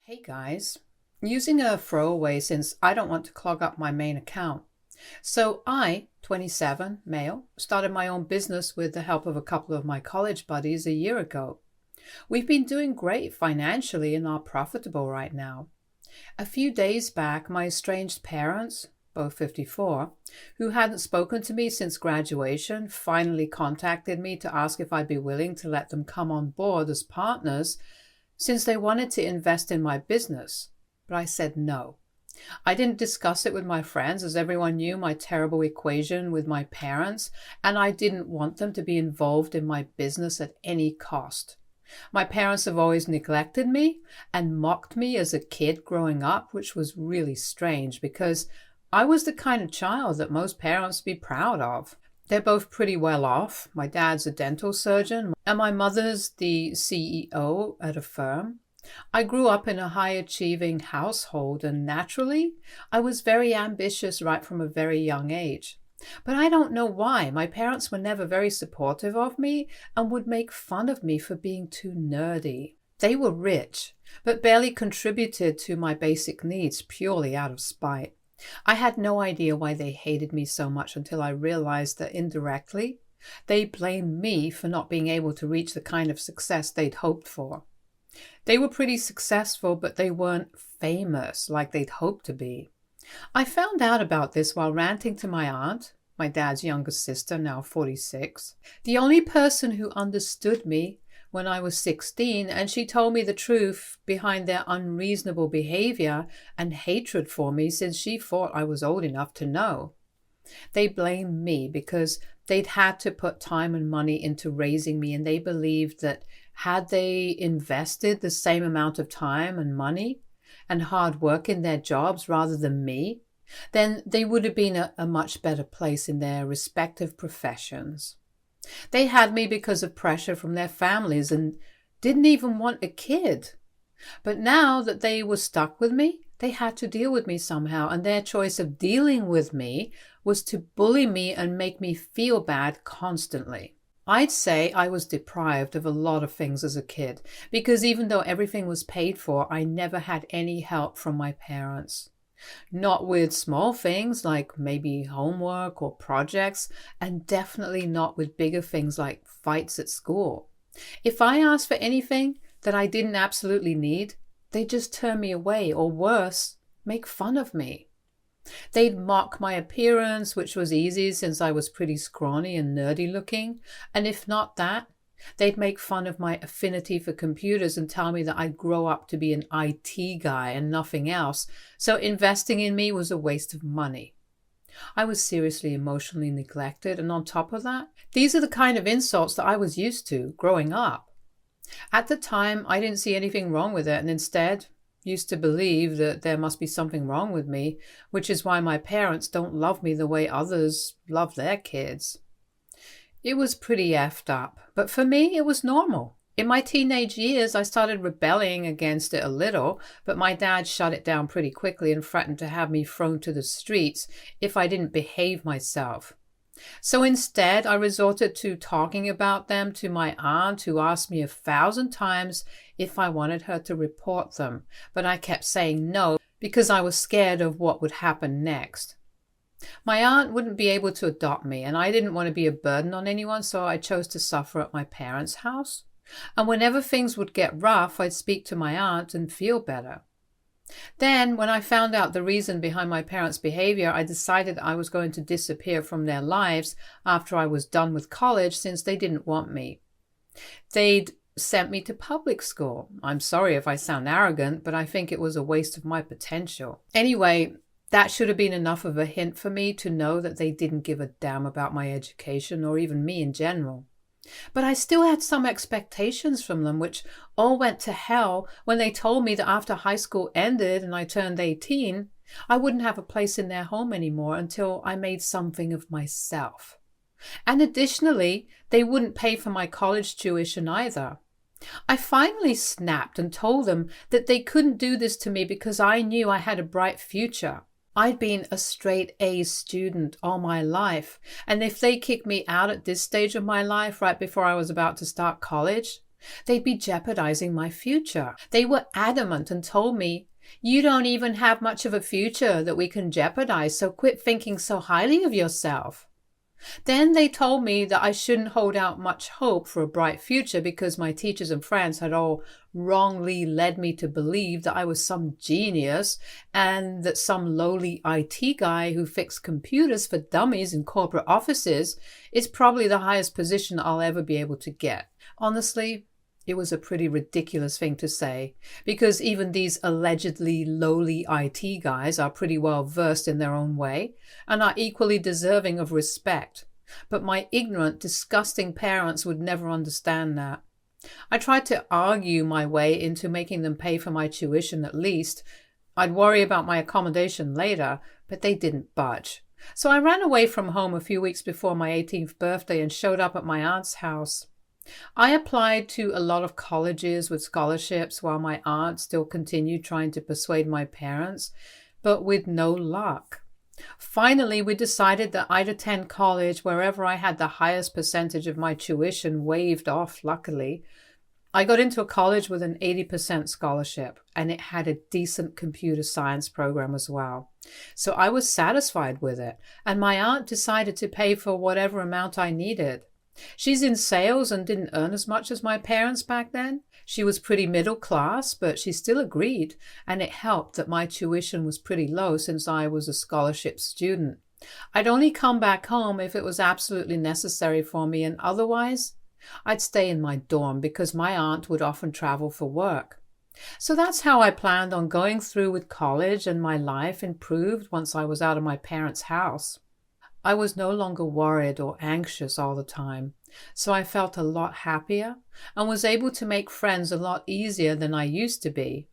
Hey guys, using a throwaway since I don't want to clog up my main account. So I, 27, male, started my own business with the help of a couple of my college buddies a year ago. We've been doing great financially and are profitable right now. A few days back, my estranged parents, both 54, who hadn't spoken to me since graduation, finally contacted me to ask if I'd be willing to let them come on board as partners since they wanted to invest in my business, but I said no. I didn't discuss it with my friends as everyone knew my terrible equation with my parents, and I didn't want them to be involved in my business at any cost. My parents have always neglected me and mocked me as a kid growing up, which was really strange because I was the kind of child that most parents would be proud of. They're both pretty well off. My dad's a dental surgeon and my mother's the CEO at a firm. I grew up in a high-achieving household and naturally, I was very ambitious right from a very young age. But I don't know why. My parents were never very supportive of me and would make fun of me for being too nerdy. They were rich, but barely contributed to my basic needs purely out of spite. I had no idea why they hated me so much until I realized that indirectly, they blamed me for not being able to reach the kind of success they'd hoped for. They were pretty successful, but they weren't famous like they'd hoped to be. I found out about this while ranting to my aunt, my dad's younger sister, now 46, the only person who understood me when I was 16, and she told me the truth behind their unreasonable behavior and hatred for me since she thought I was old enough to know. They blamed me because they'd had to put time and money into raising me, and they believed that had they invested the same amount of time and money and hard work in their jobs rather than me, then they would have been a much better place in their respective professions. They had me because of pressure from their families and didn't even want a kid. But now that they were stuck with me, they had to deal with me somehow, and their choice of dealing with me was to bully me and make me feel bad constantly. I'd say I was deprived of a lot of things as a kid, because even though everything was paid for, I never had any help from my parents. Not with small things like maybe homework or projects, and definitely not with bigger things like fights at school. If I asked for anything that I didn't absolutely need, they'd just turn me away, or worse, make fun of me. They'd mock my appearance, which was easy since I was pretty scrawny and nerdy looking, and if not that, they'd make fun of my affinity for computers and tell me that I'd grow up to be an IT guy and nothing else, so investing in me was a waste of money. I was seriously emotionally neglected, and on top of that, these are the kind of insults that I was used to growing up. At the time, I didn't see anything wrong with it and instead used to believe that there must be something wrong with me, which is why my parents don't love me the way others love their kids. It was pretty effed up, but for me it was normal. In my teenage years, I started rebelling against it a little, but my dad shut it down pretty quickly and threatened to have me thrown to the streets if I didn't behave myself. So instead, I resorted to talking about them to my aunt, who asked me 1,000 times if I wanted her to report them, but I kept saying no because I was scared of what would happen next. My aunt wouldn't be able to adopt me, and I didn't want to be a burden on anyone, so I chose to suffer at my parents' house. And whenever things would get rough, I'd speak to my aunt and feel better. Then, when I found out the reason behind my parents' behavior, I decided I was going to disappear from their lives after I was done with college since they didn't want me. They'd sent me to public school. I'm sorry if I sound arrogant, but I think it was a waste of my potential. Anyway, that should have been enough of a hint for me to know that they didn't give a damn about my education or even me in general. But I still had some expectations from them, which all went to hell when they told me that after high school ended and I turned 18, I wouldn't have a place in their home anymore until I made something of myself. And additionally, they wouldn't pay for my college tuition either. I finally snapped and told them that they couldn't do this to me because I knew I had a bright future. I'd been a straight A student all my life, and if they kicked me out at this stage of my life right before I was about to start college, They'd be jeopardizing my future. They were adamant and told me, "You don't even have much of a future that we can jeopardize, so quit thinking so highly of yourself." Then they told me that I shouldn't hold out much hope for a bright future because my teachers and friends had all wrongly led me to believe that I was some genius and that some lowly IT guy who fixed computers for dummies in corporate offices is probably the highest position I'll ever be able to get. Honestly, it was a pretty ridiculous thing to say, because even these allegedly lowly IT guys are pretty well versed in their own way and are equally deserving of respect. But my ignorant, disgusting parents would never understand that. I tried to argue my way into making them pay for my tuition at least. I'd worry about my accommodation later, but they didn't budge. So I ran away from home a few weeks before my 18th birthday and showed up at my aunt's house. I applied to a lot of colleges with scholarships while my aunt still continued trying to persuade my parents, but with no luck. Finally, we decided that I'd attend college wherever I had the highest percentage of my tuition waived off, luckily. I got into a college with an 80% scholarship, and it had a decent computer science program as well. So I was satisfied with it, and my aunt decided to pay for whatever amount I needed. She's in sales and didn't earn as much as my parents back then. She was pretty middle class, but she still agreed, and it helped that my tuition was pretty low since I was a scholarship student. I'd only come back home if it was absolutely necessary for me, and otherwise, I'd stay in my dorm because my aunt would often travel for work. So that's how I planned on going through with college, and my life improved once I was out of my parents' house. I was no longer worried or anxious all the time, so I felt a lot happier and was able to make friends a lot easier than I used to be.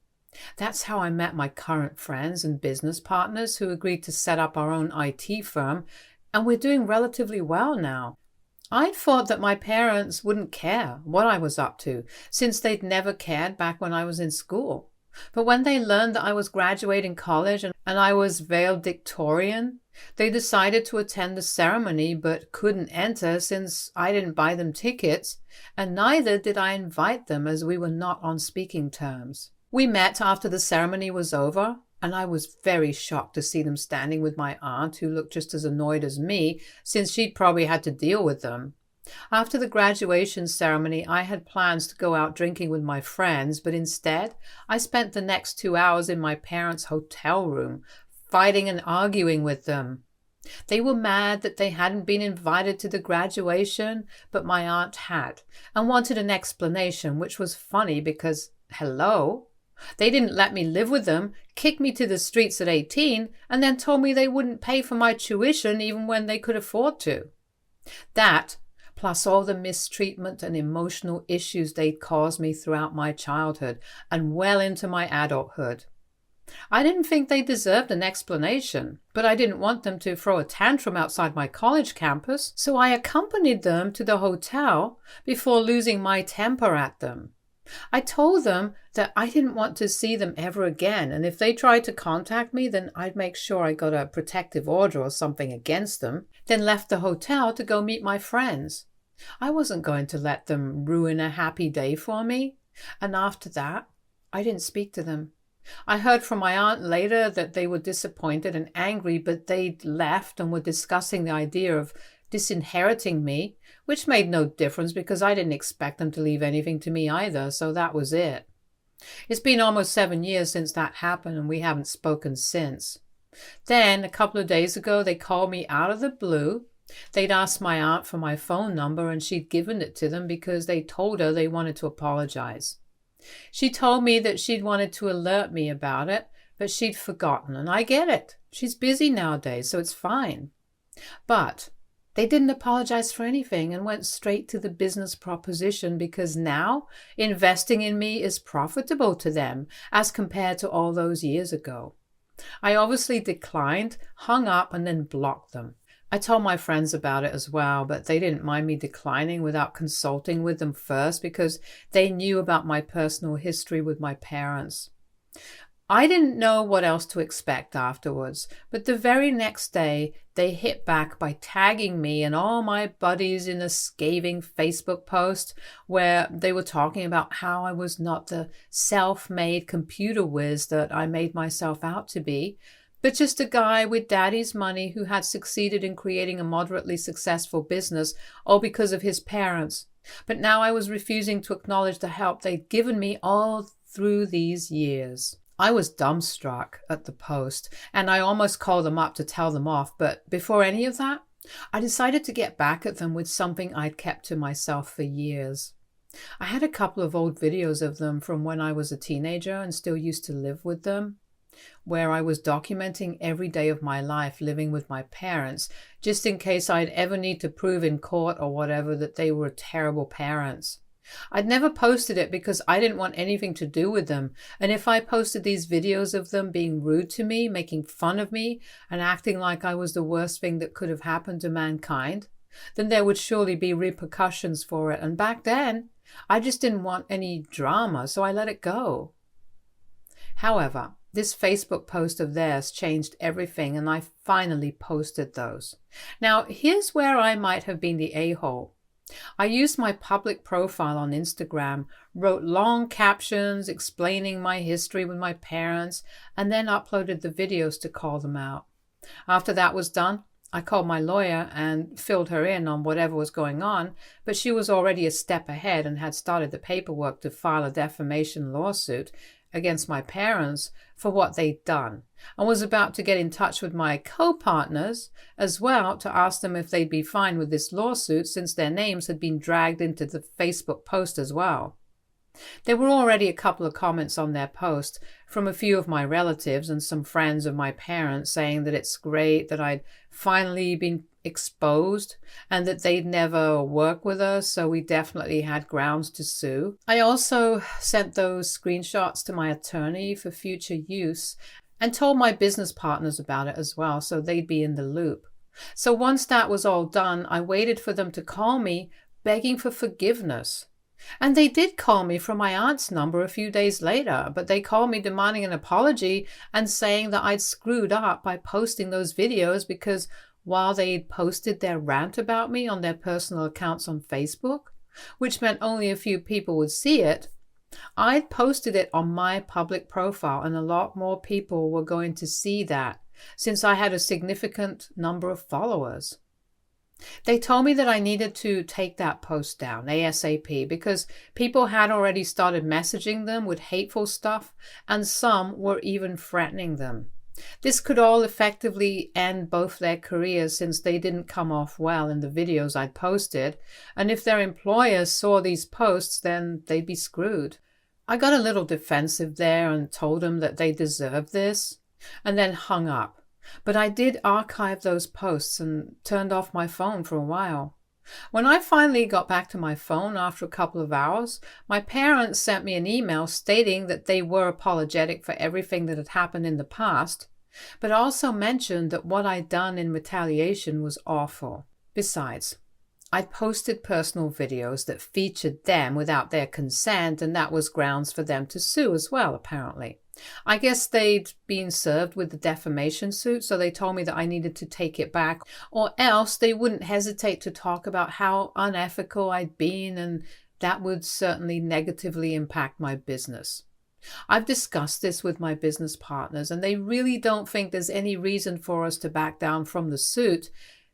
That's how I met my current friends and business partners who agreed to set up our own IT firm, and we're doing relatively well now. I'd thought that my parents wouldn't care what I was up to, since they'd never cared back when I was in school. But when they learned that I was graduating college and I was valedictorian, they decided to attend the ceremony but couldn't enter since I didn't buy them tickets, and neither did I invite them as we were not on speaking terms. We met after the ceremony was over, and I was very shocked to see them standing with my aunt, who looked just as annoyed as me since she'd probably had to deal with them. After the graduation ceremony, I had plans to go out drinking with my friends, but instead, I spent the next 2 hours in my parents' hotel room, fighting and arguing with them. They were mad that they hadn't been invited to the graduation, but my aunt had, and wanted an explanation, which was funny because, hello, they didn't let me live with them, kicked me to the streets at 18, and then told me they wouldn't pay for my tuition even when they could afford to. That, plus all the mistreatment and emotional issues they'd caused me throughout my childhood and well into my adulthood. I didn't think they deserved an explanation, but I didn't want them to throw a tantrum outside my college campus, so I accompanied them to the hotel before losing my temper at them. I told them that I didn't want to see them ever again, and if they tried to contact me, then I'd make sure I got a protective order or something against them, then left the hotel to go meet my friends. I wasn't going to let them ruin a happy day for me, and after that, I didn't speak to them. I heard from my aunt later that they were disappointed and angry, but they'd left and were discussing the idea of disinheriting me, which made no difference because I didn't expect them to leave anything to me either, so that was it. It's been almost 7 years since that happened, and we haven't spoken since. Then, a couple of days ago, they called me out of the blue. They'd asked my aunt for my phone number, and she'd given it to them because they told her they wanted to apologize. She told me that she'd wanted to alert me about it, but she'd forgotten, and I get it. She's busy nowadays, so it's fine. But they didn't apologize for anything and went straight to the business proposition because now investing in me is profitable to them as compared to all those years ago. I obviously declined, hung up, and then blocked them. I told my friends about it as well, but they didn't mind me declining without consulting with them first because they knew about my personal history with my parents. I didn't know what else to expect afterwards, but the very next day they hit back by tagging me and all my buddies in a scathing Facebook post where they were talking about how I was not the self-made computer whiz that I made myself out to be, but just a guy with daddy's money who had succeeded in creating a moderately successful business, all because of his parents. But now I was refusing to acknowledge the help they'd given me all through these years. I was dumbstruck at the post, and I almost called them up to tell them off, but before any of that, I decided to get back at them with something I'd kept to myself for years. I had a couple of old videos of them from when I was a teenager and still used to live with them, where I was documenting every day of my life living with my parents, just in case I'd ever need to prove in court or whatever that they were terrible parents. I'd never posted it because I didn't want anything to do with them, and if I posted these videos of them being rude to me, making fun of me, and acting like I was the worst thing that could have happened to mankind, then there would surely be repercussions for it, and back then, I just didn't want any drama, so I let it go. However, this Facebook post of theirs changed everything, and I finally posted those. Now, here's where I might have been the a-hole. I used my public profile on Instagram, wrote long captions explaining my history with my parents, and then uploaded the videos to call them out. After that was done, I called my lawyer and filled her in on whatever was going on, but she was already a step ahead and had started the paperwork to file a defamation lawsuit against my parents for what they'd done, and was about to get in touch with my co-partners as well to ask them if they'd be fine with this lawsuit since their names had been dragged into the Facebook post as well. There were already a couple of comments on their post from a few of my relatives and some friends of my parents saying that it's great that I'd finally been exposed and that they'd never work with us, so we definitely had grounds to sue. I also sent those screenshots to my attorney for future use and told my business partners about it as well, so they'd be in the loop. So once that was all done, I waited for them to call me begging for forgiveness. And they did call me from my aunt's number a few days later, but they called me demanding an apology and saying that I'd screwed up by posting those videos because while they'd posted their rant about me on their personal accounts on Facebook, which meant only a few people would see it, I'd posted it on my public profile, and a lot more people were going to see that since I had a significant number of followers. They told me that I needed to take that post down ASAP because people had already started messaging them with hateful stuff, and some were even threatening them. This could all effectively end both their careers since they didn't come off well in the videos I'd posted, and if their employers saw these posts, then they'd be screwed. I got a little defensive there and told them that they deserved this, and then hung up. But I did archive those posts and turned off my phone for a while. When I finally got back to my phone after a couple of hours, my parents sent me an email stating that they were apologetic for everything that had happened in the past, but also mentioned that what I'd done in retaliation was awful. Besides, I'd posted personal videos that featured them without their consent, and that was grounds for them to sue as well, apparently. I guess they'd been served with the defamation suit, so they told me that I needed to take it back, or else they wouldn't hesitate to talk about how unethical I'd been, and that would certainly negatively impact my business. I've discussed this with my business partners, and they really don't think there's any reason for us to back down from the suit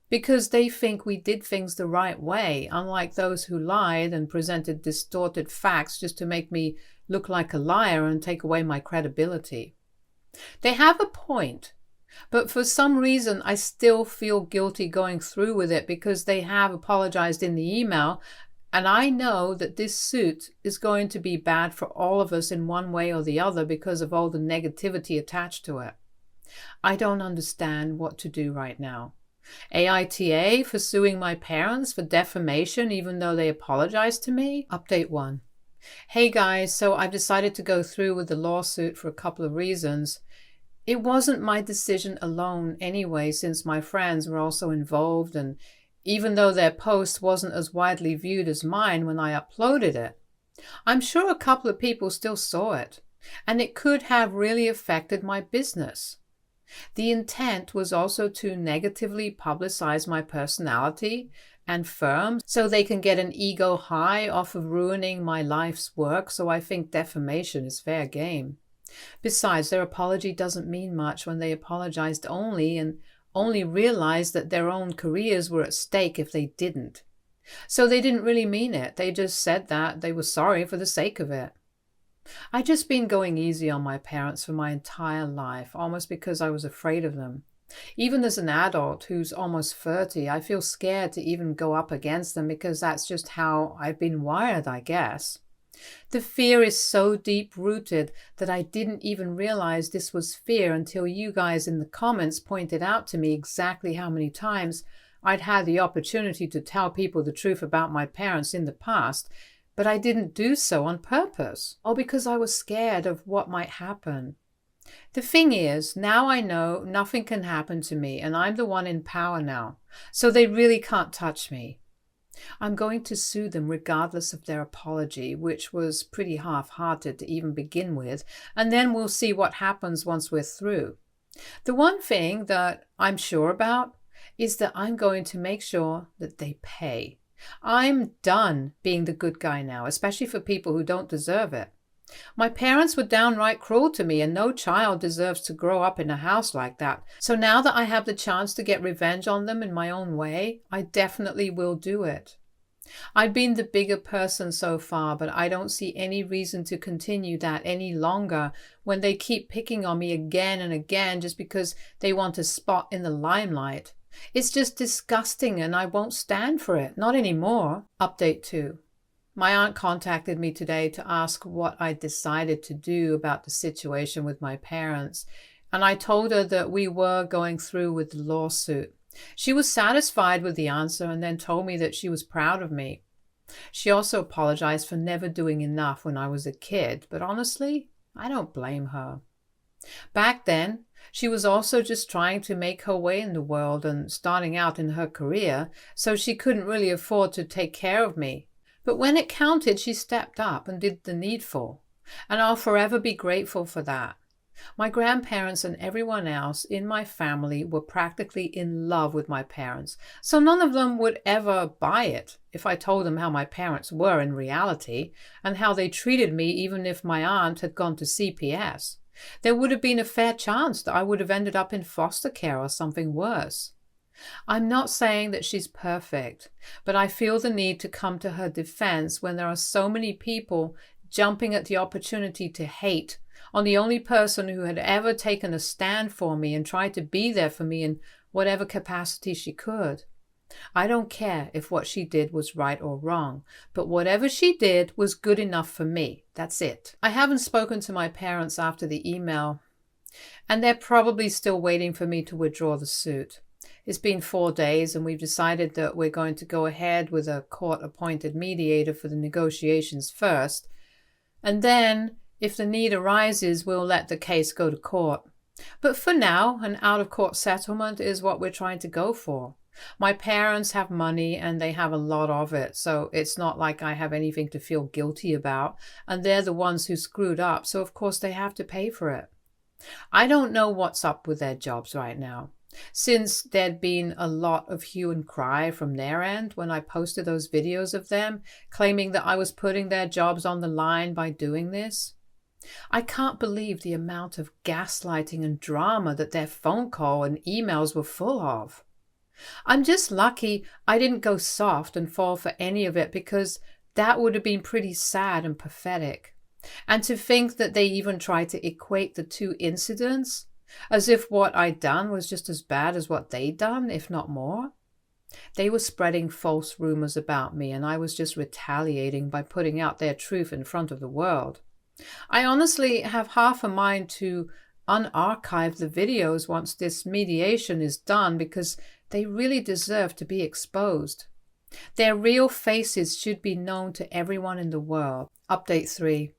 because they think we did things the right way, unlike those who lied and presented distorted facts just to make me look like a liar and take away my credibility. They have a point, but for some reason I still feel guilty going through with it because they have apologized in the email, and I know that this suit is going to be bad for all of us in one way or the other because of all the negativity attached to it. I don't understand what to do right now. AITA for suing my parents for defamation even though they apologized to me? Update 1. Hey guys, so I've decided to go through with the lawsuit for a couple of reasons. It wasn't my decision alone anyway, since my friends were also involved, and even though their post wasn't as widely viewed as mine when I uploaded it, I'm sure a couple of people still saw it. and it could have really affected my business. The intent was also to negatively publicize my personality and firm so they can get an ego high off of ruining my life's work, so I think defamation is fair game. Besides, their apology doesn't mean much when they apologized and only realized that their own careers were at stake if they didn't. So they didn't really mean it. They just said that they were sorry for the sake of it. I'd just been going easy on my parents for my entire life, almost because I was afraid of them. Even as an adult who's almost 30, I feel scared to even go up against them because that's just how I've been wired, I guess. The fear is so deep-rooted that I didn't even realize this was fear until you guys in the comments pointed out to me exactly how many times I'd had the opportunity to tell people the truth about my parents in the past, but I didn't do so on purpose, or because I was scared of what might happen. The thing is, now I know nothing can happen to me, and I'm the one in power now, so they really can't touch me. I'm going to sue them regardless of their apology, which was pretty half-hearted to even begin with, and then we'll see what happens once we're through. The one thing that I'm sure about is that I'm going to make sure that they pay. I'm done being the good guy now, especially for people who don't deserve it. My parents were downright cruel to me, and no child deserves to grow up in a house like that. So now that I have the chance to get revenge on them in my own way, I definitely will do it. I've been the bigger person so far, but I don't see any reason to continue that any longer when they keep picking on me again and again just because they want a spot in the limelight. It's just disgusting and I won't stand for it. Not anymore. Update 2. My aunt contacted me today to ask what I decided to do about the situation with my parents, and I told her that we were going through with the lawsuit. She was satisfied with the answer and then told me that she was proud of me. She also apologized for never doing enough when I was a kid, but honestly, I don't blame her. Back then, she was also just trying to make her way in the world and starting out in her career, so she couldn't really afford to take care of me. But when it counted, she stepped up and did the needful, and I'll forever be grateful for that. My grandparents and everyone else in my family were practically in love with my parents, so none of them would ever buy it if I told them how my parents were in reality and how they treated me even if my aunt had gone to CPS. There would have been a fair chance that I would have ended up in foster care or something worse. I'm not saying that she's perfect, but I feel the need to come to her defense when there are so many people jumping at the opportunity to hate on the only person who had ever taken a stand for me and tried to be there for me in whatever capacity she could. I don't care if what she did was right or wrong, but whatever she did was good enough for me. That's it. I haven't spoken to my parents after the email, and they're probably still waiting for me to withdraw the suit. It's been 4 days, and we've decided that we're going to go ahead with a court-appointed mediator for the negotiations first, and then, if the need arises, we'll let the case go to court. But for now, an out-of-court settlement is what we're trying to go for. My parents have money and they have a lot of it, so it's not like I have anything to feel guilty about, and they're the ones who screwed up, so of course they have to pay for it. I don't know what's up with their jobs right now, since there'd been a lot of hue and cry from their end when I posted those videos of them claiming that I was putting their jobs on the line by doing this. I can't believe the amount of gaslighting and drama that their phone call and emails were full of. I'm just lucky I didn't go soft and fall for any of it, because that would have been pretty sad and pathetic. And to think that they even tried to equate the two incidents, as if what I'd done was just as bad as what they'd done, if not more. They were spreading false rumors about me, and I was just retaliating by putting out their truth in front of the world. I honestly have half a mind to unarchive the videos once this mediation is done, because they really deserve to be exposed. Their real faces should be known to everyone in the world. Update 3.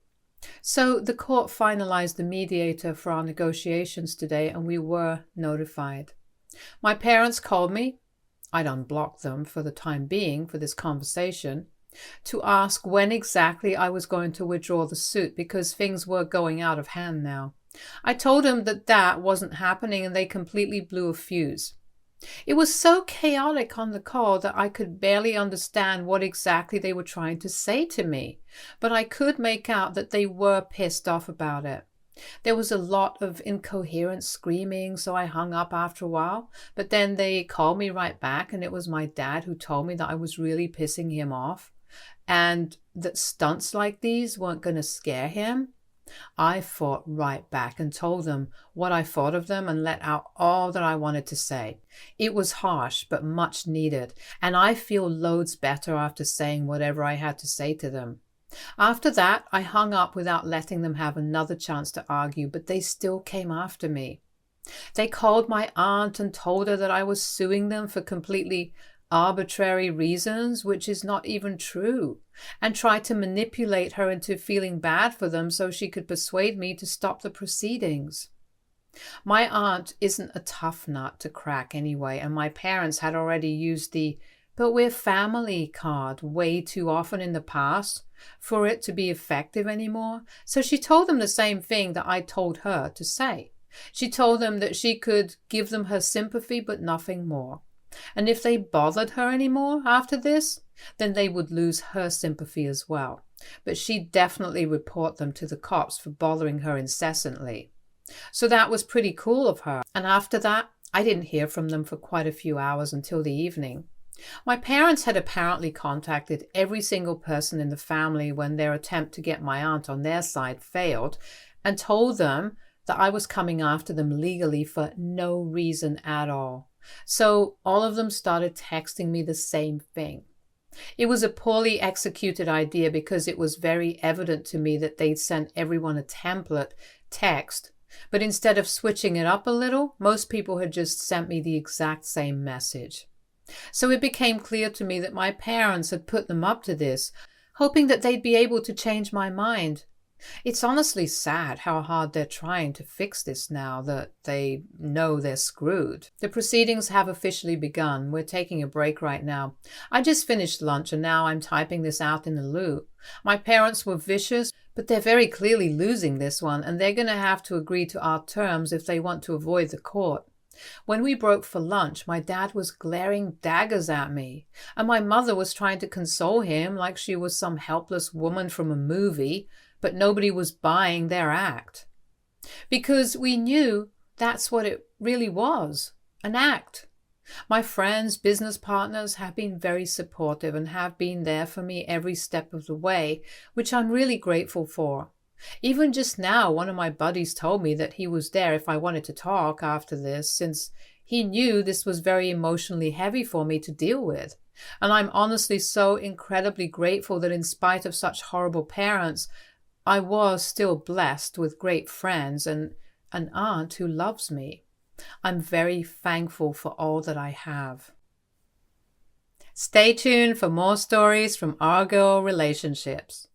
So the court finalized the mediator for our negotiations today, and we were notified. My parents called me. I'd unblocked them for the time being for this conversation. to ask when exactly I was going to withdraw the suit because things were going out of hand now. I told them that that wasn't happening and they completely blew a fuse. It was so chaotic on the call that I could barely understand what exactly they were trying to say to me, but I could make out that they were pissed off about it. There was a lot of incoherent screaming, so I hung up after a while, but then they called me right back, and it was my dad who told me that I was really pissing him off and that stunts like these weren't going to scare him. I fought right back and told them what I thought of them and let out all that I wanted to say. It was harsh, but much needed, and I feel loads better after saying whatever I had to say to them. After that, I hung up without letting them have another chance to argue, but they still came after me. They called my aunt and told her that I was suing them for completely arbitrary reasons, which is not even true, and tried to manipulate her into feeling bad for them so she could persuade me to stop the proceedings. My aunt isn't a tough nut to crack anyway, and my parents had already used the "but we're family" card way too often in the past for it to be effective anymore, so she told them the same thing that I told her to say. She told them that she could give them her sympathy but nothing more. And if they bothered her anymore after this, then they would lose her sympathy as well. But she'd definitely report them to the cops for bothering her incessantly. So that was pretty cool of her. And after that, I didn't hear from them for quite a few hours until the evening. My parents had apparently contacted every single person in the family when their attempt to get my aunt on their side failed, and told them that I was coming after them legally for no reason at all. So all of them started texting me the same thing. It was a poorly executed idea because it was very evident to me that they'd sent everyone a template text, but instead of switching it up a little, most people had just sent me the exact same message. So it became clear to me that my parents had put them up to this, hoping that they'd be able to change my mind. It's honestly sad how hard they're trying to fix this now that they know they're screwed. The proceedings have officially begun. We're taking a break right now. I just finished lunch and now I'm typing this out in the loo. My parents were vicious, but they're very clearly losing this one, and they're going to have to agree to our terms if they want to avoid the court. When we broke for lunch, my dad was glaring daggers at me, and my mother was trying to console him like she was some helpless woman from a movie, but nobody was buying their act. Because we knew that's what it really was, an act. My friends, business partners have been very supportive and have been there for me every step of the way, which I'm really grateful for. Even just now, one of my buddies told me that he was there if I wanted to talk after this, since he knew this was very emotionally heavy for me to deal with. And I'm honestly so incredibly grateful that in spite of such horrible parents, I was still blessed with great friends and an aunt who loves me. I'm very thankful for all that I have. Stay tuned for more stories from our girl relationships.